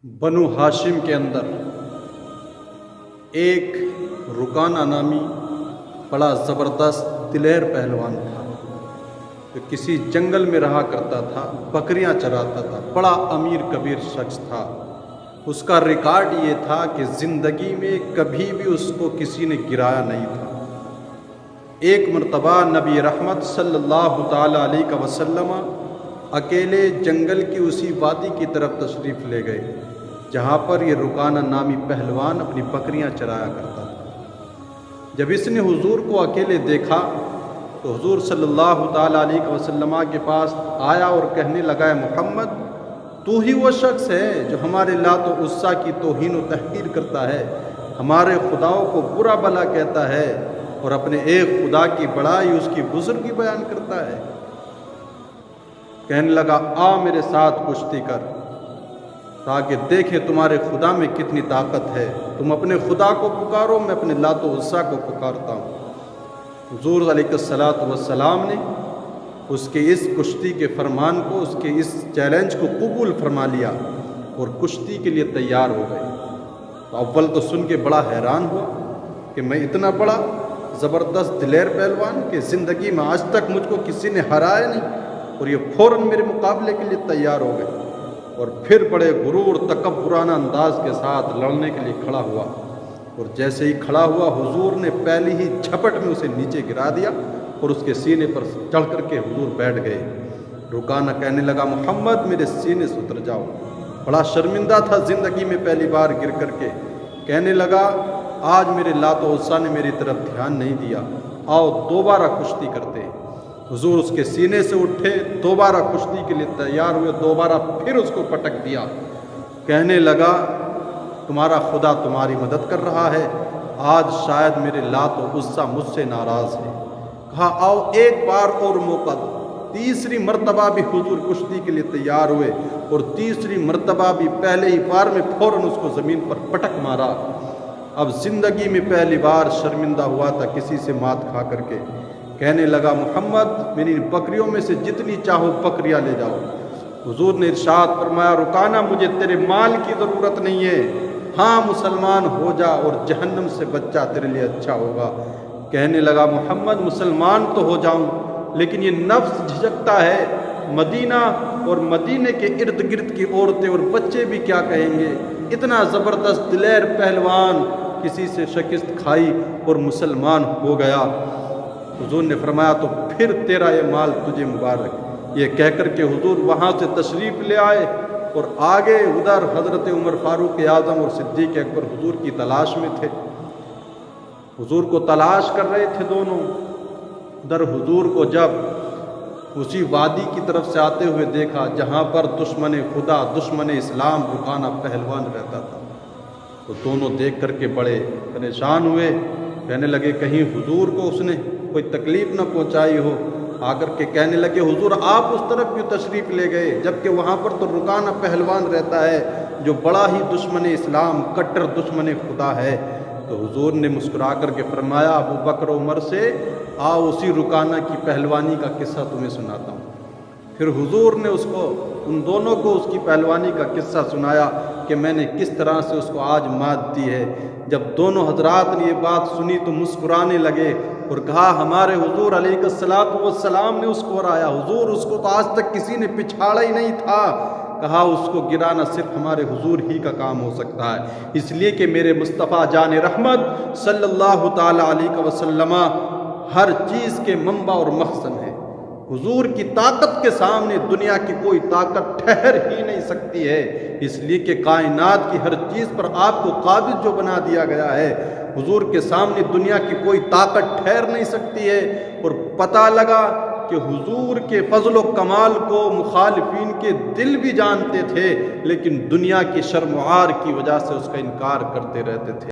بنو ہاشم کے اندر ایک رکانہ نامی بڑا زبردست دلیر پہلوان تھا جو کسی جنگل میں رہا کرتا تھا، بکریاں چراتا تھا، بڑا امیر کبیر شخص تھا۔ اس کا ریکارڈ یہ تھا کہ زندگی میں کبھی بھی اس کو کسی نے گرایا نہیں تھا۔ ایک مرتبہ نبی رحمت صلی اللہ تعالیٰ علیہ وسلم اکیلے جنگل کی اسی وادی کی طرف تشریف لے گئے جہاں پر یہ رکانہ نامی پہلوان اپنی بکریاں چرایا کرتا تھا۔ جب اس نے حضور کو اکیلے دیکھا تو حضور صلی اللہ تعالیٰ علیہ وسلم کے پاس آیا اور کہنے لگا، اے محمد، تو ہی وہ شخص ہے جو ہمارے لات و عزیٰ کی توہین و تحقیر کرتا ہے، ہمارے خداؤں کو برا بھلا کہتا ہے اور اپنے ایک خدا کی بڑائی، اس کی بزرگی بیان کرتا ہے۔ کہنے لگا، آ میرے ساتھ کشتی کر تاکہ دیکھیں تمہارے خدا میں کتنی طاقت ہے۔ تم اپنے خدا کو پکارو، میں اپنے لات و عزیٰ کو پکارتا ہوں۔ حضور علیہ السلام نے اس کے اس کشتی کے فرمان کو، اس کے اس چیلنج کو قبول فرما لیا اور کشتی کے لیے تیار ہو گئے۔ تو اول تو سن کے بڑا حیران ہوا کہ میں اتنا بڑا زبردست دلیر پہلوان کہ زندگی میں آج تک مجھ کو کسی نے ہرایا نہیں، اور یہ فوراً میرے مقابلے کے لیے تیار ہو گئے۔ اور پھر بڑے غرور تکبرانہ انداز کے ساتھ لڑنے کے لیے کھڑا ہوا، اور جیسے ہی کھڑا ہوا حضور نے پہلی ہی جھپٹ میں اسے نیچے گرا دیا اور اس کے سینے پر چڑھ کر کے حضور بیٹھ گئے۔ رکانہ کہنے لگا، محمد میرے سینے سے اتر جاؤ۔ بڑا شرمندہ تھا زندگی میں پہلی بار گر کر کے۔ کہنے لگا، آج میرے لات و عزیٰ نے میری طرف دھیان نہیں دیا، آؤ دوبارہ کشتی کرتے ہیں۔ حضور اس کے سینے سے اٹھے، دوبارہ کشتی کے لیے تیار ہوئے، دوبارہ پھر اس کو پٹک دیا۔ کہنے لگا، تمہارا خدا تمہاری مدد کر رہا ہے، آج شاید میرے لات و عزیٰ مجھ سے ناراض ہے۔ کہا، آؤ ایک بار اور موقع دو۔ تیسری مرتبہ بھی حضور کشتی کے لیے تیار ہوئے، اور تیسری مرتبہ بھی پہلے ہی بار میں فوراً اس کو زمین پر پٹک مارا۔ اب زندگی میں پہلی بار شرمندہ ہوا تھا کسی سے مات کھا کر کے۔ کہنے لگا، محمد میری بکریوں میں سے جتنی چاہو بکریاں لے جاؤ۔ حضور نے ارشاد فرمایا، رکانہ مجھے تیرے مال کی ضرورت نہیں ہے، ہاں مسلمان ہو جا اور جہنم سے بچ جا، تیرے لیے اچھا ہوگا۔ کہنے لگا، محمد مسلمان تو ہو جاؤں لیکن یہ نفس جھجکتا ہے، مدینہ اور مدینے کے ارد گرد کی عورتیں اور بچے بھی کیا کہیں گے۔ اتنا زبردست دلیر پہلوان کسی سے شکست کھائی اور مسلمان ہو گیا۔ حضور نے فرمایا، تو پھر تیرا یہ مال تجھے مبارک۔ یہ کہہ کر کے حضور وہاں سے تشریف لے آئے، اور آگے ادھر حضرت عمر فاروق اعظم اور صدیق اکبر حضور کی تلاش میں تھے۔ حضور کو تلاش کر رہے تھے دونوں۔ ادھر حضور کو جب اسی وادی کی طرف سے آتے ہوئے دیکھا جہاں پر دشمن خدا، دشمن اسلام رکانہ پہلوان رہتا تھا، تو دونوں دیکھ کر کے بڑے پریشان ہوئے۔ کہنے لگے کہیں حضور کو اس نے کوئی تکلیف نہ پہنچائی ہو۔ آ کر کے کہنے لگے، حضور آپ اس طرف کیوں تشریف لے گئے جبکہ وہاں پر تو رکانہ پہلوان رہتا ہے جو بڑا ہی دشمن اسلام، کٹر دشمن خدا ہے۔ تو حضور نے مسکرا کر کے فرمایا، ابو بکر عمر سے آؤ اسی رکانہ کی پہلوانی کا قصہ تمہیں سناتا ہوں۔ پھر حضور نے اس کو، ان دونوں کو اس کی پہلوانی کا قصہ سنایا کہ میں نے کس طرح سے اس کو آج مات دی ہے۔ جب دونوں حضرات نے یہ بات سنی تو مسکرانے لگے اور کہا، ہمارے حضور علیہ السلام نے اس کو ہرایا، حضور اس کو تو آج تک کسی نے پچھاڑا ہی نہیں تھا۔ کہا، اس کو گرانا صرف ہمارے حضور ہی کا کام ہو سکتا ہے، اس لیے کہ میرے مصطفیٰ جان رحمت صلی اللہ تعالیٰ علیہ وسلم ہر چیز کے منبع اور مخزن ہے۔ حضور کی طاقت کے سامنے دنیا کی کوئی طاقت ٹھہر ہی نہیں سکتی ہے، اس لیے کہ کائنات کی ہر چیز پر آپ کو قابض جو بنا دیا گیا ہے، حضور کے سامنے دنیا کی کوئی طاقت ٹھہر نہیں سکتی ہے۔ اور پتہ لگا کہ حضور کے فضل و کمال کو مخالفین کے دل بھی جانتے تھے، لیکن دنیا کی شرم و عار کی وجہ سے اس کا انکار کرتے رہتے تھے۔